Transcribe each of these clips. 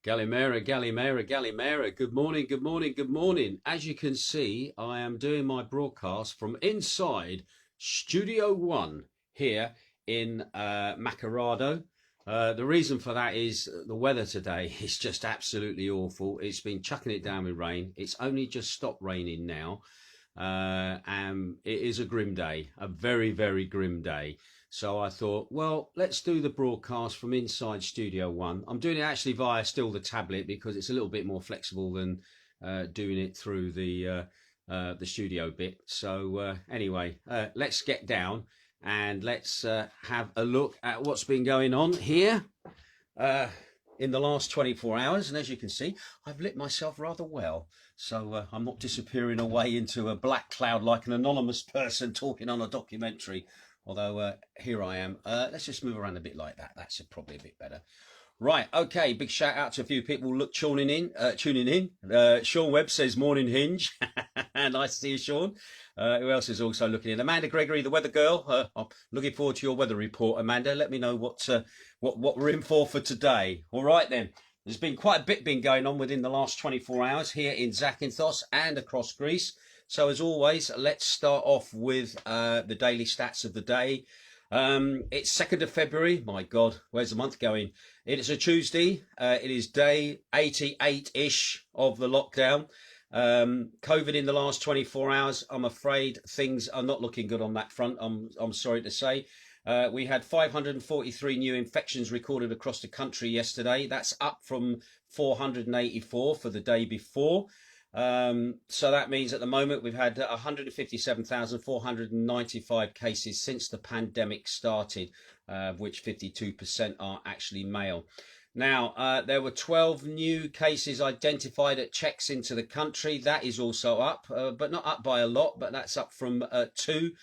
Galimera, Galimera, Galimera. Good morning, good morning, good morning. As you can see, I am doing my broadcast from inside Studio One here in Macardo. The reason for that is the weather today is just absolutely awful. It's been chucking it down with rain. It's only just stopped raining now. And it is a grim day, a very, very grim day. So I thought, well, let's do the broadcast from inside Studio One. I'm doing it actually via still the tablet because it's a little bit more flexible than doing it through the studio bit. So anyway, let's get down and let's have a look at what's been going on here in the last 24 hours. And as you can see, I've lit myself rather well. So I'm not disappearing away into a black cloud like an anonymous person talking on a documentary. Although here I am. Let's just move around a bit like that. That's probably a bit better. Right. Okay. Big shout out to a few people tuning in. Sean Webb says morning Hinge. Nice to see you, Sean. Who else is also looking in? Amanda Gregory, the weather girl. I'm looking forward to your weather report, Amanda. Let me know what we're in for today. All right then. There's been quite a bit been going on within the last 24 hours here in Zakynthos and across Greece. So as always, let's start off with the daily stats of the day. It's 2nd of February. My God, where's the month going? It is a Tuesday. It is day 88-ish of the lockdown. COVID in the last 24 hours. I'm afraid things are not looking good on that front. I'm sorry to say. We had 543 new infections recorded across the country yesterday. That's up from 484 for the day before. So that means at the moment we've had 157,495 cases since the pandemic started, of which 52% are actually male. Now, there were 12 new cases identified at checks into the country. That is also up, but not up by a lot, but that's up from 2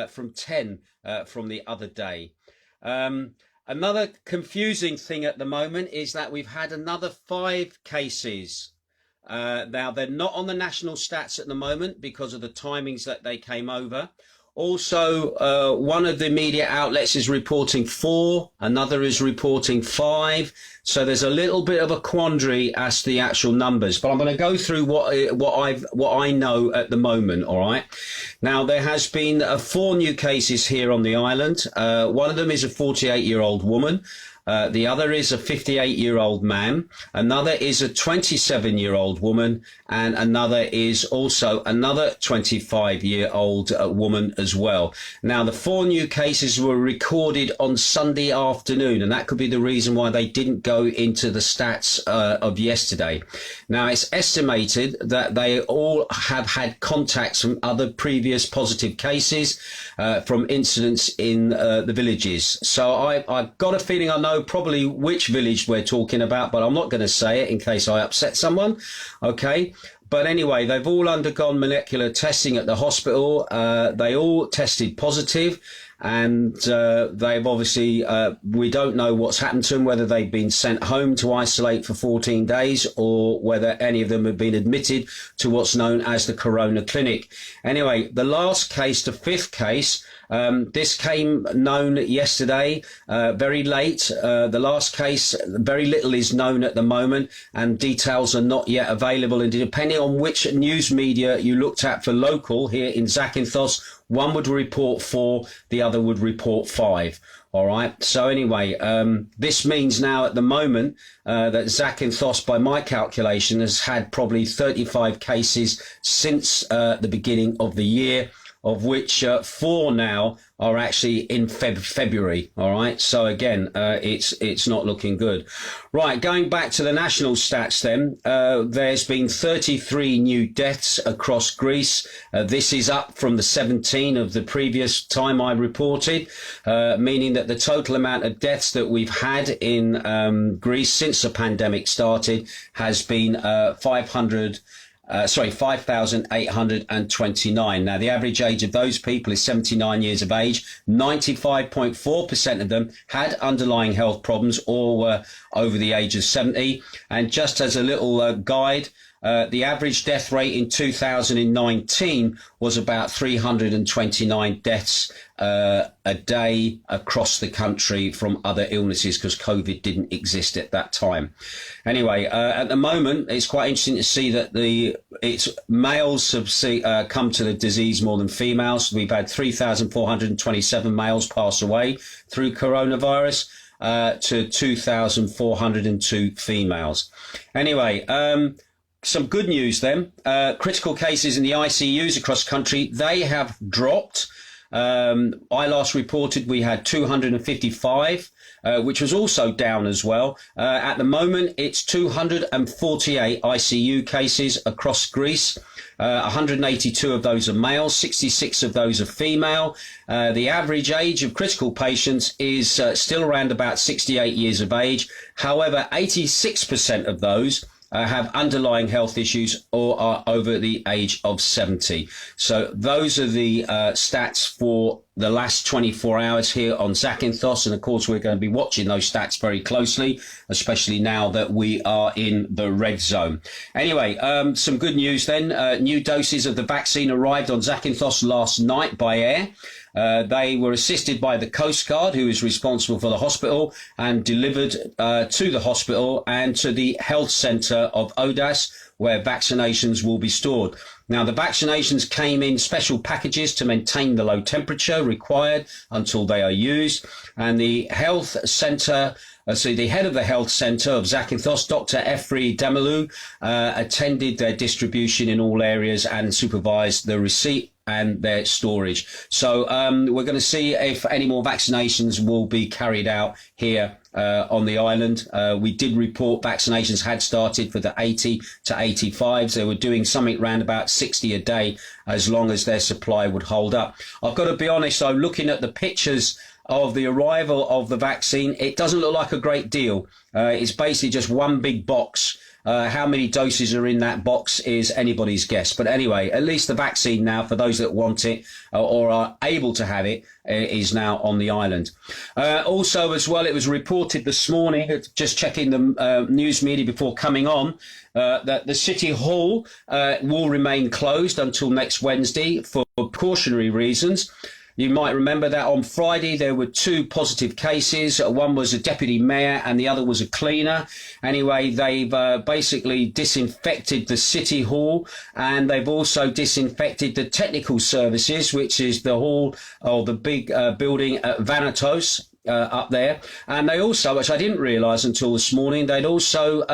from 10 from the other day. Another confusing thing at the moment is that we've had another 5 cases. Now, they're not on the national stats at the moment because of the timings that they came over. Also, one of the media outlets is reporting 4, another is reporting 5. So there's a little bit of a quandary as to the actual numbers. But I'm going to go through what I know at the moment. All right. Now, there has been 4 new cases here on the island. One of them is a 48-year-old woman. The other is a 58-year-old man, another is a 27-year-old woman, and another is also another 25-year-old woman as well. Now, the 4 new cases were recorded on Sunday afternoon, and that could be the reason why they didn't go into the stats of yesterday. Now, it's estimated that they all have had contacts from other previous positive cases from incidents in the villages. So I've got a feeling I know probably which village we're talking about, but I'm not going to say it in case I upset someone. Okay. But anyway, they've all undergone molecular testing at the hospital. They all tested positive, and they've obviously, we don't know what's happened to them, whether they've been sent home to isolate for 14 days or whether any of them have been admitted to what's known as the Corona Clinic. Anyway, the last case, the 5th case, this came known yesterday, very late. The last case, very little is known at the moment, and details are not yet available. And depending on which news media you looked at for local here in Zakynthos, one would report 4, the other would report 5. All right. So anyway, this means now at the moment that Zakynthos, by my calculation, has had probably 35 cases since the beginning of the year, of which 4 now are actually in February. All right. So again, it's not looking good. Right. Going back to the national stats then, there's been 33 new deaths across Greece. This is up from the 17 of the previous time I reported, meaning that the total amount of deaths that we've had in Greece since the pandemic started has been 5,829. Now, the average age of those people is 79 years of age. 95.4% of them had underlying health problems or were over the age of 70. And just as a little guide, The average death rate in 2019 was about 329 deaths a day across the country from other illnesses, because COVID didn't exist at that time. Anyway, at the moment, it's quite interesting to see that it's males have come to the disease more than females. We've had 3,427 males pass away through coronavirus to 2,402 females. Anyway, some good news then. Critical cases in the ICUs across the country, they have dropped. I last reported we had 255, which was also down as well. At the moment, it's 248 ICU cases across Greece. 182 of those are male, 66 of those are female. The average age of critical patients is still around about 68 years of age. However, 86% of those have underlying health issues or are over the age of 70. So those are the stats for the last 24 hours here on Zakynthos. And of course, we're going to be watching those stats very closely, especially now that we are in the red zone. Anyway, some good news then. New doses of the vaccine arrived on Zakynthos last night by air. They were assisted by the Coast Guard, who is responsible for the hospital, and delivered to the hospital and to the health centre of Odas, where vaccinations will be stored. Now, the vaccinations came in special packages to maintain the low temperature required until they are used. And the health centre, the head of the health centre of Zakynthos, Dr. Efri Demelu, attended their distribution in all areas and supervised the receipt and their storage. So we're going to see if any more vaccinations will be carried out here on the island. We did report vaccinations had started for the 80 to 85s. They were doing something around about 60 a day as long as their supply would hold up. I've got to be honest, though, looking at the pictures of the arrival of the vaccine, it doesn't look like a great deal. It's basically just one big box. How many doses are in that box is anybody's guess. But anyway, at least the vaccine now, for those that want it or are able to have it, is now on the island. Also, as well, it was reported this morning, just checking the news media before coming on, that the City Hall will remain closed until next Wednesday for precautionary reasons. You might remember that on Friday there were two positive cases. One was a deputy mayor and the other was a cleaner. Anyway, they've basically disinfected the City Hall, and they've also disinfected the technical services, which is the hall or the big building at Vanatos. Up there, and they also, which I didn't realise until this morning, they'd also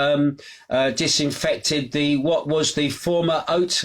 disinfected what was the former oat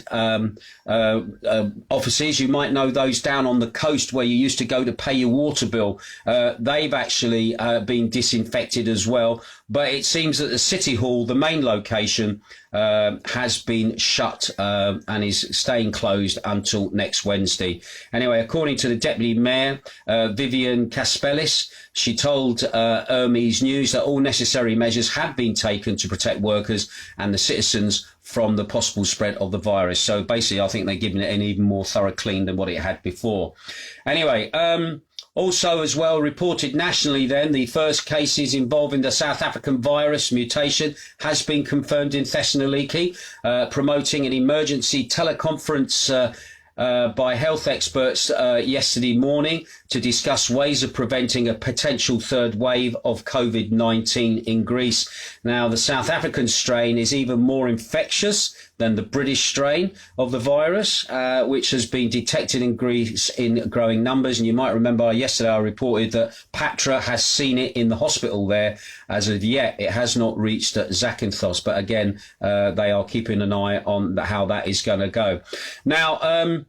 offices. You might know those down on the coast where you used to go to pay your water bill. They've actually been disinfected as well. But it seems that the City Hall, the main location, has been shut and is staying closed until next Wednesday. Anyway, according to the Deputy Mayor, Vivian Kaspelis, she told Hermes News that all necessary measures have been taken to protect workers and the citizens from the possible spread of the virus. So basically, I think they're giving it an even more thorough clean than what it had before. Anyway, also, as well, reported nationally then, the first cases involving the South African virus mutation has been confirmed in Thessaloniki, promoting an emergency teleconference by health experts yesterday morning to discuss ways of preventing a potential third wave of COVID-19 in Greece. Now, the South African strain is even more infectious than the British strain of the virus, which has been detected in Greece in growing numbers. And you might remember yesterday I reported that Patra has seen it in the hospital there. As of yet, it has not reached Zakynthos. But again, they are keeping an eye on how that is going to go. Now,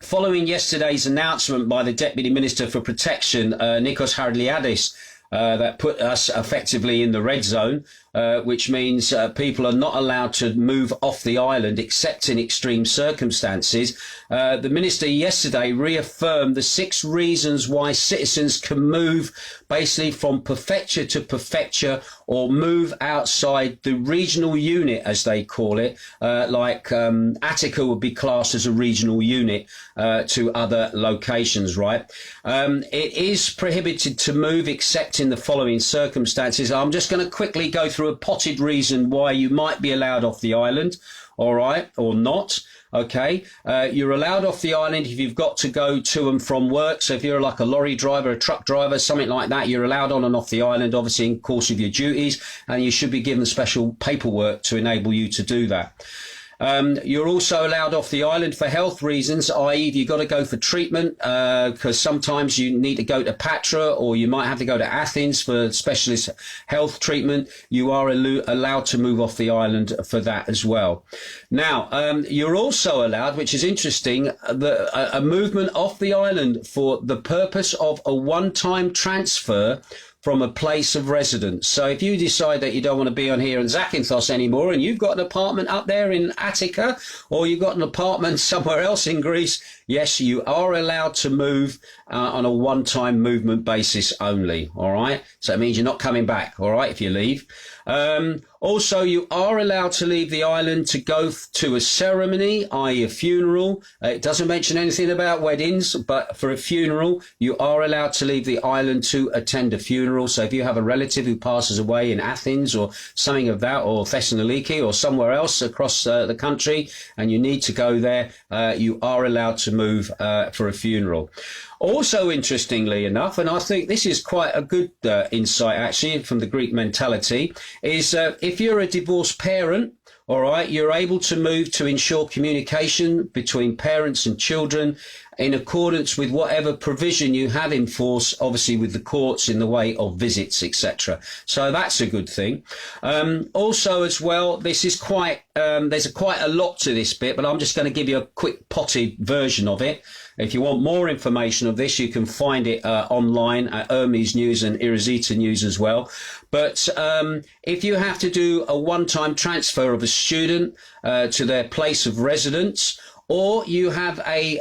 following yesterday's announcement by the Deputy Minister for Protection, Nikos Haridliadis, that put us effectively in the red zone, which means people are not allowed to move off the island except in extreme circumstances. The minister yesterday reaffirmed the 6 reasons why citizens can move basically from prefecture to prefecture, or move outside the regional unit, as they call it. Attica would be classed as a regional unit to other locations, right? It is prohibited to move except in the following circumstances. I'm just going to quickly go through a potted reason why you might be allowed off the island, all right, or not. Okay, you're allowed off the island if you've got to go to and from work. So if you're like a lorry driver, a truck driver, something like that, you're allowed on and off the island, obviously in course of your duties, and you should be given special paperwork to enable you to do that. You're also allowed off the island for health reasons, i.e. if you've got to go for treatment, because sometimes you need to go to Patra, or you might have to go to Athens for specialist health treatment. You are allowed to move off the island for that as well. Now, you're also allowed, which is interesting, a movement off the island for the purpose of a one-time transfer from a place of residence. So if you decide that you don't want to be on here in Zakynthos anymore, and you've got an apartment up there in Attica, or you've got an apartment somewhere else in Greece, yes, you are allowed to move on a one-time movement basis only, all right? So it means you're not coming back, all right, if you leave. Also, you are allowed to leave the island to go to a ceremony, i.e. a funeral. It doesn't mention anything about weddings, but for a funeral, you are allowed to leave the island to attend a funeral. So if you have a relative who passes away in Athens or something of that, or Thessaloniki or somewhere else across the country, and you need to go there, you are allowed to move for a funeral. Also, interestingly enough, and I think this is quite a good insight actually from the Greek mentality, is if you're a divorced parent, all right, you're able to move to ensure communication between parents and children in accordance with whatever provision you have in force, obviously with the courts in the way of visits, etc. So that's a good thing. Also as well, this is quite, there's quite a lot to this bit, but I'm just going to give you a quick potted version of it. If you want more information of this, you can find it online at Hermes News and Irizita News as well. But if you have to do a one-time transfer of a student to their place of residence, or you have a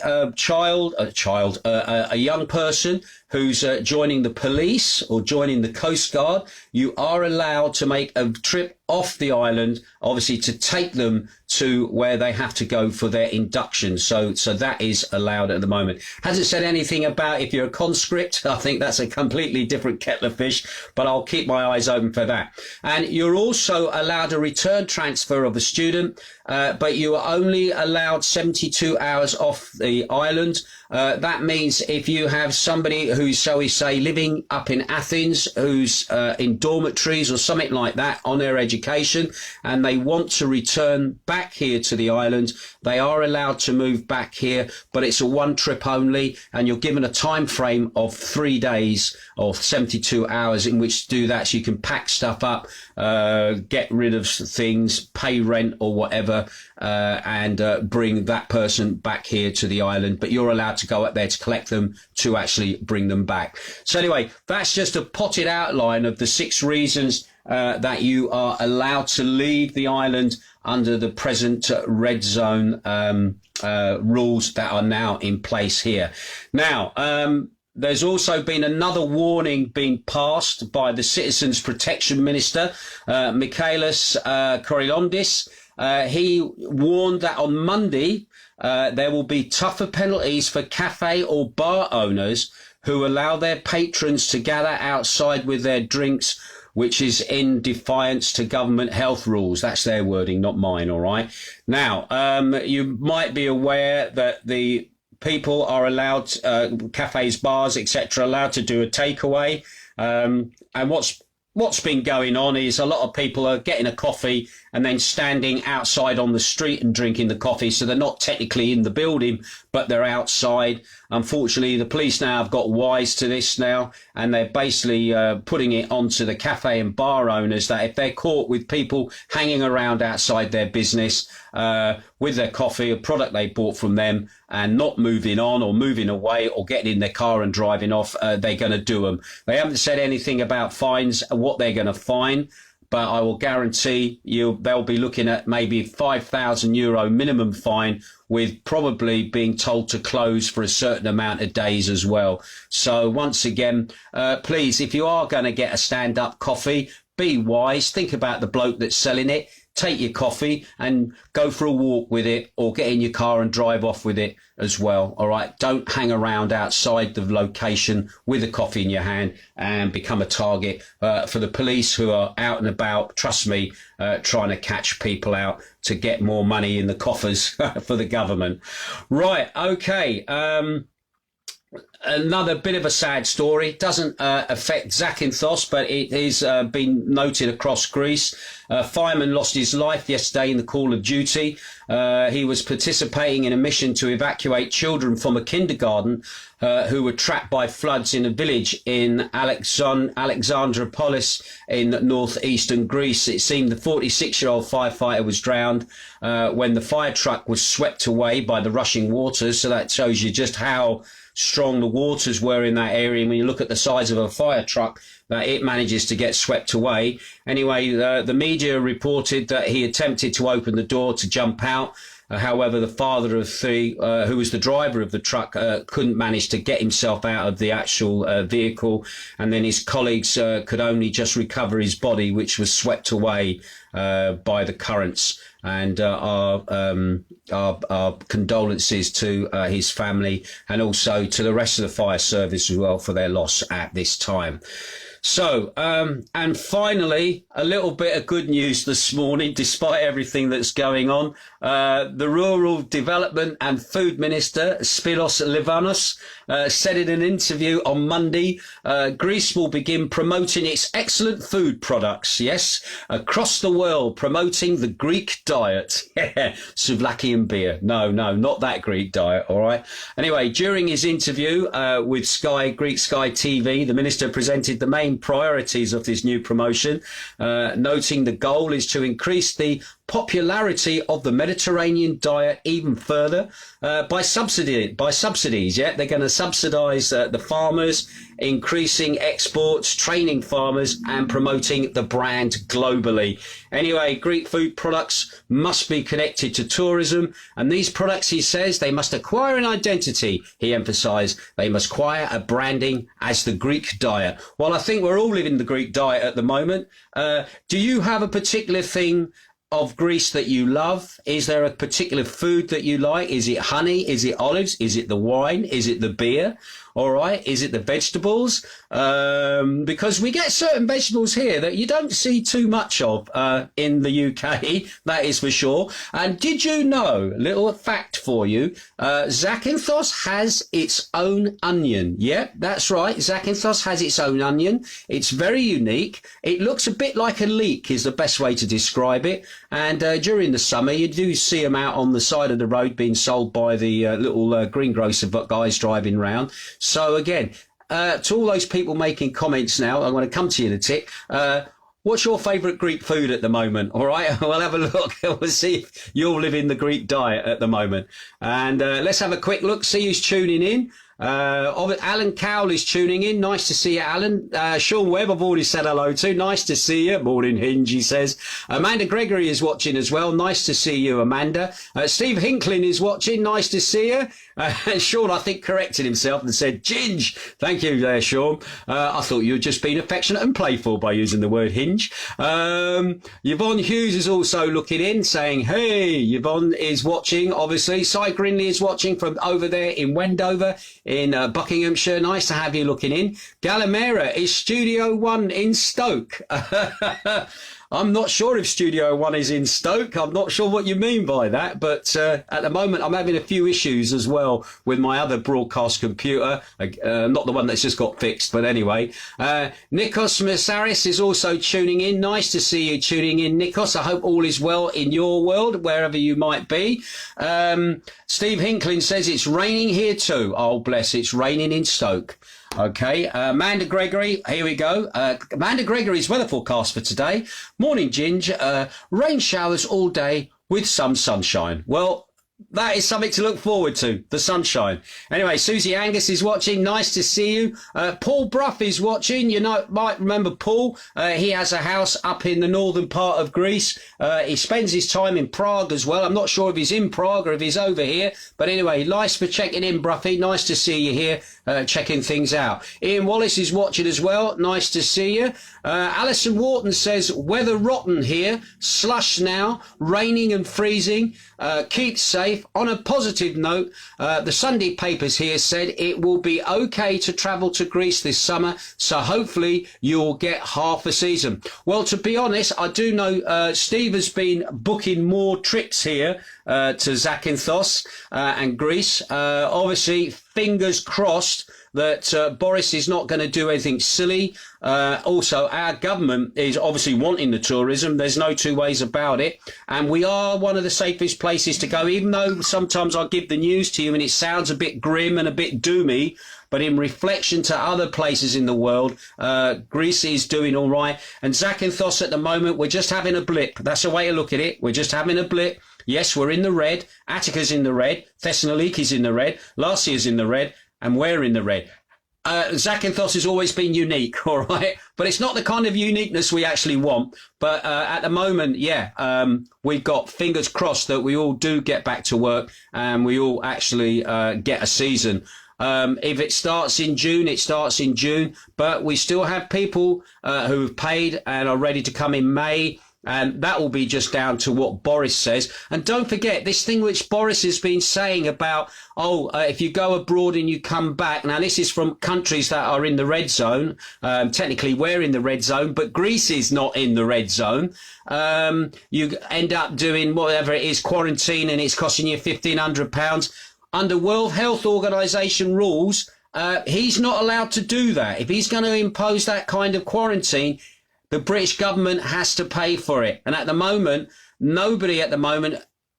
young person who's joining the police or joining the Coast Guard, you are allowed to make a trip off the island, obviously to take them to where they have to go for their induction. So that is allowed at the moment. Hasn't said anything about if you're a conscript. I think that's a completely different kettle of fish, but I'll keep my eyes open for that. And you're also allowed a return transfer of a student, but you are only allowed 72 hours off the island. That means if you have somebody who's, shall we say, living up in Athens, who's in dormitories or something like that on their education, and they want to return back here to the island, they are allowed to move back here, but it's a one trip only, and you're given a time frame of 3 days or 72 hours in which to do that. So you can pack stuff up, get rid of things, pay rent or whatever, and bring that person back here to the island. But you're allowed to go up there to collect them, to actually bring them back. So anyway, that's just a potted outline of the 6 reasons that you are allowed to leave the island under the present red zone rules that are now in place here. Now, there's also been another warning being passed by the Citizens Protection Minister, Michaelis Korylandis. He warned that on Monday there will be tougher penalties for cafe or bar owners who allow their patrons to gather outside with their drinks, which is in defiance to government health rules. That's their wording, not mine, all right? Now, you might be aware that the people are allowed, cafes, bars, etc., allowed to do a takeaway. And what's been going on is a lot of people are getting a coffee and then standing outside on the street and drinking the coffee. So they're not technically in the building, but they're outside. Unfortunately, the police now have got wise to this now, and they're basically putting it onto the cafe and bar owners that if they're caught with people hanging around outside their business with their coffee, a product they bought from them, and not moving on or moving away or getting in their car and driving off, they're going to do them. They haven't said anything about fines, what they're going to fine, but I will guarantee they'll be looking at maybe €5,000 minimum fine, with probably being told to close for a certain amount of days as well. So once again, please, if you are going to get a stand-up coffee, be wise. Think about the bloke that's selling it. Take your coffee and go for a walk with it, or get in your car and drive off with it as well. All right. Don't hang around outside the location with a coffee in your hand and become a target for the police, who are out and about, trust me, trying to catch people out to get more money in the coffers for the government. Right. OK. Another bit of a sad story. Doesn't affect Zakynthos, but it is been noted across Greece. Fireman lost his life yesterday in the call of duty. He was participating in a mission to evacuate children from a kindergarten who were trapped by floods in a village in Alexandroupolis in northeastern Greece. It seemed the 46-year-old firefighter was drowned when the fire truck was swept away by the rushing waters. So that shows you just how strong the waters were in that area. And when you look at the size of a fire truck, that it manages to get swept away. Anyway, the media reported that he attempted to open the door to jump out. However, the father of three, who was the driver of the truck, couldn't manage to get himself out of the actual vehicle. And then his colleagues could only just recover his body, which was swept away by the currents. And our condolences to his family, and also to the rest of the fire service as well, for their loss at this time. So, and finally, a little bit of good news this morning, despite everything that's going on. The Rural Development and Food Minister, Spiros Livanos, said in an interview on Monday, Greece will begin promoting its excellent food products, yes, across the world, promoting the Greek diet. Souvlaki and beer. No, not that Greek diet, all right? Anyway, during his interview with Greek Sky TV, the minister presented the main priorities of this new promotion, noting the goal is to increase the popularity of the Mediterranean diet even further by subsidies. Yeah, they're going to subsidise the farmers, increasing exports, training farmers, and promoting the brand globally. Anyway, Greek food products must be connected to tourism, and these products, he says, they must acquire an identity. He emphasised they must acquire a branding as the Greek diet. Well, I think we're all living the Greek diet at the moment. Do you have a particular thing of Greece that you love? Is there a particular food that you like? Is it honey? Is it olives? Is it the wine? Is it the beer? All right. Is it the vegetables? Because we get certain vegetables here that you don't see too much of in the UK, that is for sure. And did you know, little fact for you, Zakynthos has its own onion. Yep, that's right. Zakynthos has its own onion. It's very unique. It looks a bit like a leek is the best way to describe it. And during the summer, you do see them out on the side of the road being sold by the little greengrocer guys driving round. So again, to all those people making comments now, I'm going to come to you in a tick. What's your favourite Greek food at the moment? All right, we'll have a look. We'll see if you're living the Greek diet at the moment. And let's have a quick look, see who's tuning in. Alan Cowell is tuning in. Nice to see you, Alan. Sean Webb, I've already said hello to. Nice to see you. Morning, Hinge, he says. Amanda Gregory is watching as well. Nice to see you, Amanda. Steve Hinklin is watching. Nice to see you. Sean, I think, corrected himself and said, Ginge. Thank you there, Sean. I thought you were just being affectionate and playful by using the word hinge. Yvonne Hughes is also looking in, saying, hey, Yvonne is watching, obviously. Cy Grinley is watching from over there in Wendover in Buckinghamshire. Nice to have you looking in. Galamera is Studio One in Stoke. I'm not sure if Studio One is in Stoke. I'm not sure what you mean by that, but at the moment I'm having a few issues as well with my other broadcast computer, not the one that's just got fixed, but anyway. Nikos Mesaris is also tuning in. Nice to see you tuning in, Nikos. I hope all is well in your world, wherever you might be. Steve Hinklin says it's raining here too. Oh, bless, it's raining in Stoke. Okay, Amanda Gregory, here we go. Amanda Gregory's weather forecast for today. Morning, Ginge. Rain showers all day with some sunshine. Well, that is something to look forward to, the sunshine. Anyway, Susie Angus is watching. Nice to see you. Paul Bruff is watching. You know, might remember Paul. He has a house up in the northern part of Greece. He spends his time in Prague as well. I'm not sure if he's in Prague or if he's over here. But anyway, nice for checking in, Bruffy. Nice to see you here, checking things out. Ian Wallace is watching as well. Nice to see you. Alison Wharton says, weather rotten here. Slush now. Raining and freezing. Keep safe. On a positive note, the Sunday papers here said it will be okay to travel to Greece this summer, so hopefully you'll get half a season. Well, to be honest, I do know Steve has been booking more trips here to Zakynthos and Greece. Obviously, fingers crossed that Boris is not going to do anything silly. Also, our government is obviously wanting the tourism. There's no two ways about it. And we are one of the safest places to go, even though sometimes I give the news to you and it sounds a bit grim and a bit doomy. But in reflection to other places in the world, Greece is doing all right. And Zakynthos at the moment, we're just having a blip. That's the way to look at it. We're just having a blip. Yes, we're in the red. Attica's in the red. Thessaloniki's in the red. Lacia's in the red. And we're in the red. Zakynthos has always been unique, all right? But it's not the kind of uniqueness we actually want. But at the moment, we've got fingers crossed that we all do get back to work and we all actually get a season. If it starts in June, it starts in June. But we still have people who have paid and are ready to come in May. And that will be just down to what Boris says. And don't forget this thing which Boris has been saying about, if you go abroad and you come back. Now, this is from countries that are in the red zone. Technically, we're in the red zone, but Greece is not in the red zone. You end up doing whatever it is, quarantine, and it's costing you £1,500. Under World Health Organization rules, he's not allowed to do that. If he's going to impose that kind of quarantine, the British government has to pay for it. And at the moment, nobody at the moment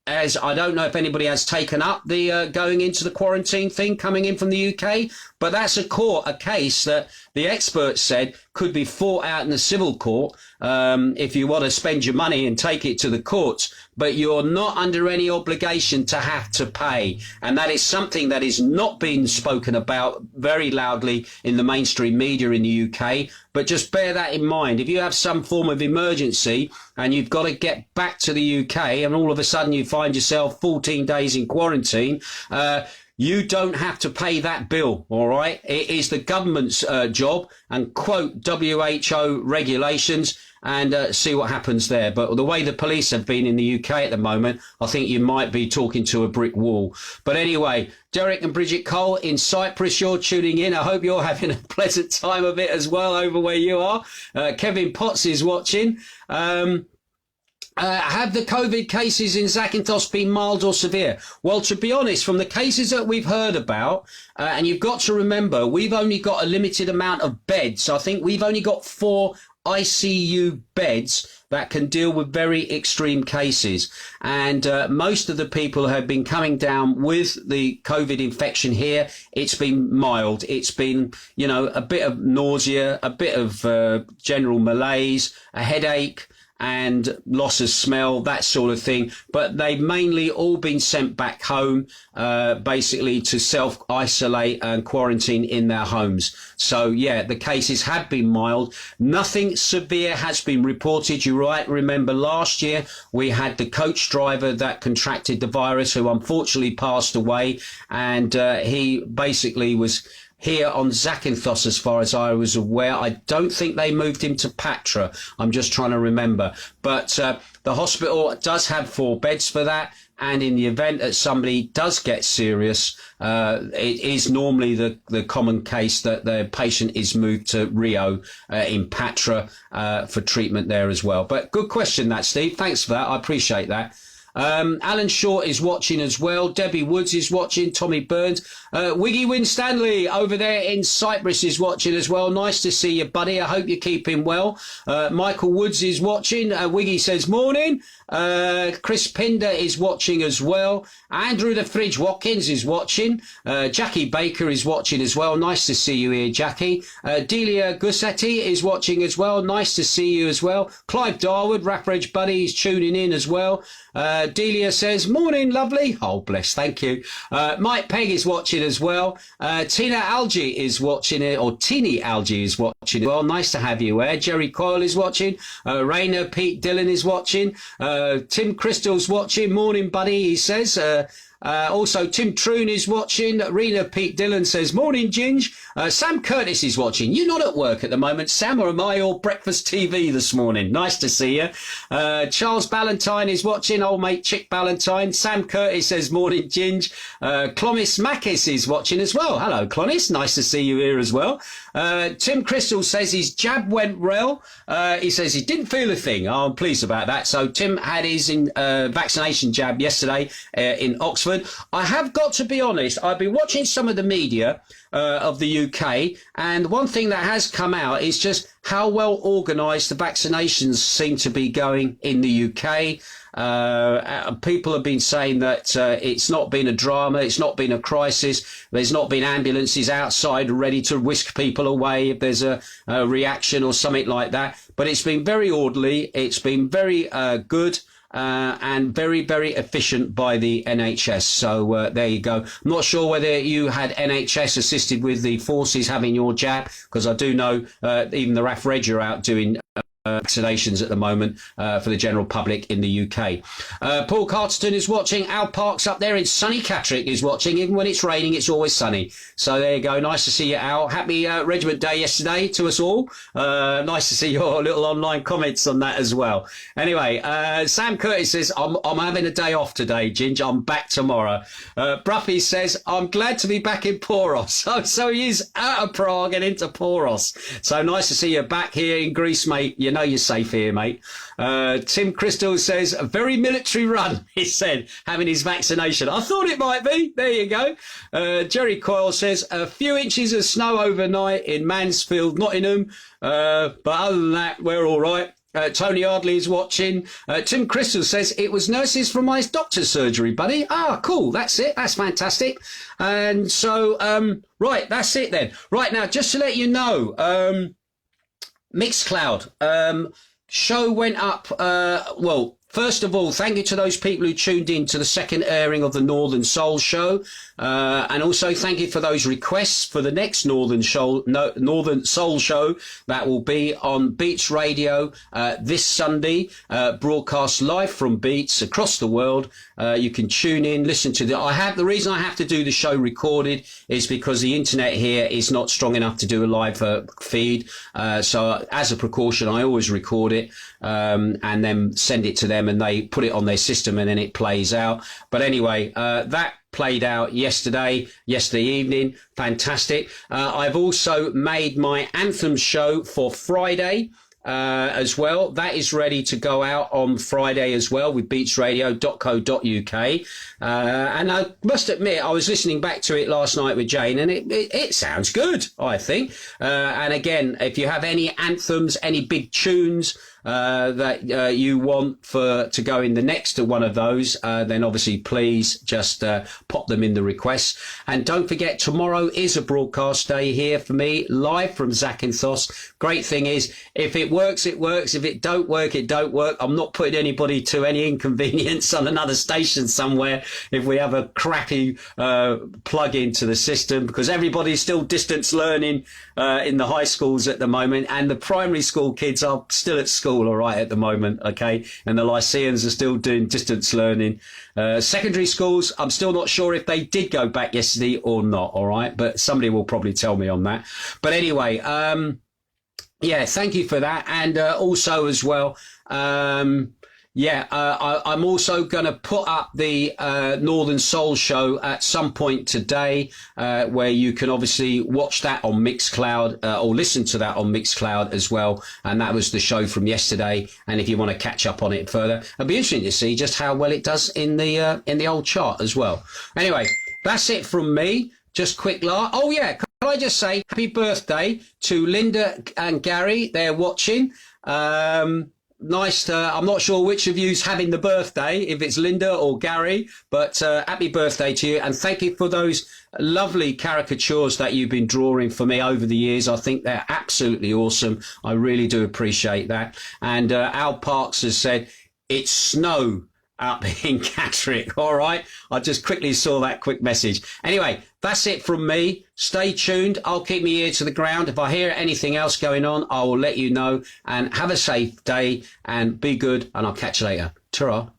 has, I don't know if anybody has taken up the going into the quarantine thing coming in from the UK, but that's a case that the experts said could be fought out in the civil court if you want to spend your money and take it to the courts. But you're not under any obligation to have to pay. And that is something that is not being spoken about very loudly in the mainstream media in the UK. But just bear that in mind. If you have some form of emergency and you've got to get back to the UK and all of a sudden you find yourself 14 days in quarantine, you don't have to pay that bill, all right? It is the government's job, and quote WHO regulations, and see what happens there. But the way the police have been in the UK at the moment, I think you might be talking to a brick wall. But anyway, Derek and Bridget Cole in Cyprus, you're tuning in. I hope you're having a pleasant time of it as well over where you are. Kevin Potts is watching. Have the COVID cases in Zakynthos been mild or severe? Well, to be honest, from the cases that we've heard about, and you've got to remember, we've only got a limited amount of beds. I think we've only got 4 ICU beds that can deal with very extreme cases. And most of the people have been coming down with the COVID infection here. It's been mild. It's been, a bit of nausea, a bit of general malaise, a headache, and loss of smell, that sort of thing. But they've mainly all been sent back home, basically to self-isolate and quarantine in their homes. So, yeah, the cases have been mild. Nothing severe has been reported. You right, remember last year we had the coach driver that contracted the virus who unfortunately passed away. And he basically was here on Zakynthos, as far as I was aware. I don't think they moved him to Patra. I'm just trying to remember. But the hospital does have 4 beds for that. And in the event that somebody does get serious, it is normally the common case that the patient is moved to Rio in Patra for treatment there as well. But good question, that, Steve. Thanks for that. I appreciate that. Alan Short is watching as well. Debbie Woods is watching. Tommy Burns. Wiggy Winstanley over there in Cyprus is watching as well. Nice to see you, buddy. I hope you're keeping well. Michael Woods is watching. Wiggy says morning. Chris Pinder is watching as well. Andrew the Fridge Watkins is watching. Jackie Baker is watching as well. Nice to see you here, Jackie. Delia Gussetti is watching as well. Nice to see you as well. Clive Darwood, Rapper Edge Buddy, is tuning in as well. Delia says, morning, lovely. Oh, bless, thank you. Mike Pegg is watching as well. Tina Algie is watching it, or Teeny Algie is watching it. Well, nice to have you there. Jerry Coyle is watching. Rainer Pete Dillon is watching. Tim Crystal's watching. Morning, buddy, he says. Also, Tim Troon is watching. Rena Pete Dillon says, morning, Ginge. Sam Curtis is watching. You're not at work at the moment, Sam, or am I all breakfast TV this morning? Nice to see you. Charles Ballantyne is watching. Old mate Chick Ballantyne. Sam Curtis says, morning, Ginge. Clomis Makis is watching as well. Hello, Clomis. Nice to see you here as well. Tim Crystal says his jab went well. He says he didn't feel a thing. Oh, I'm pleased about that. So Tim had his vaccination jab yesterday in Oxford. I have got to be honest, I've been watching some of the media of the UK, and one thing that has come out is just how well organised the vaccinations seem to be going in the UK. People have been saying that it's not been a drama, it's not been a crisis, there's not been ambulances outside ready to whisk people away if there's a reaction or something like that. But it's been very orderly, it's been very good. And very, very efficient by the NHS. So there you go. I'm not sure whether you had NHS assisted with the forces having your jab, because I do know even the RAF Reg are out doing vaccinations at the moment for the general public in the UK. Paul Carterton is watching. Al Parks up there in sunny Catterick is watching. Even when it's raining, it's always sunny. So there you go. Nice to see you, Al. Happy Regiment Day yesterday to us all. Nice to see your little online comments on that as well. Anyway, Sam Curtis says, I'm having a day off today, Ginge. I'm back tomorrow. Bruffy says, I'm glad to be back in Poros. So he is out of Prague and into Poros. So nice to see you back here in Greece, mate. You know you're safe here, mate. Tim Crystal says, a very military run, he said, having his vaccination. I thought it might be. There you go. Jerry Coyle says, a few inches of snow overnight in Mansfield, Nottingham. But other than that, we're all right. Tony Ardley is watching. Tim Crystal says, it was nurses from my doctor's surgery, buddy. Ah, cool. That's it. That's fantastic. And so, right, that's it then. Right now, just to let you know, Mixcloud, show went up, well, first of all, thank you to those people who tuned in to the second airing of the Northern Soul show. And also thank you for those requests for the next Northern Soul show that will be on Beats Radio this Sunday, broadcast live from Beats across the world. You can tune in, listen to the reason I have to do the show recorded is because the internet here is not strong enough to do a live feed. So as a precaution, I always record it and then send it to them, and they put it on their system and then it plays out. But anyway, that played out yesterday evening. Fantastic. I've also made my anthem show for Friday as well. That is ready to go out on Friday as well with beatsradio.co.uk. And I must admit, I was listening back to it last night with Jane, and it sounds good, I think. And again, if you have any anthems, any big tunes that you want to go in the next to one of those, then obviously please just pop them in the requests. And don't forget, tomorrow is a broadcast day here for me, live from Zakynthos. Great thing is, if it works, it works. If it don't work, it don't work. I'm not putting anybody to any inconvenience on another station somewhere if we have a crappy plug into the system, because everybody's still distance learning in the high schools at the moment, and the primary school kids are still at school all right at the moment, okay, and the Lyceans are still doing distance learning. Secondary schools, I'm still not sure if they did go back yesterday or not, all right, but somebody will probably tell me on that. But anyway, yeah, thank you for that. And also as well, I'm also going to put up the Northern Soul show at some point today, where you can obviously watch that on Mixcloud or listen to that on Mixcloud as well. And that was the show from yesterday. And if you want to catch up on it further, it'll be interesting to see just how well it does in the old chart as well. Anyway, that's it from me. Just quick laugh. Oh yeah, can I just say happy birthday to Linda and Gary? They're watching. Nice to, I'm not sure which of you's having the birthday, if it's Linda or Gary, but happy birthday to you, and thank you for those lovely caricatures that you've been drawing for me over the years. I think they're absolutely awesome. I really do appreciate that. And Al Parks has said, it's snow up in Catterick. All right. I just quickly saw that quick message. Anyway, that's it from me. Stay tuned. I'll keep my ear to the ground. If I hear anything else going on, I will let you know. And have a safe day and be good. And I'll catch you later. Ta-ra.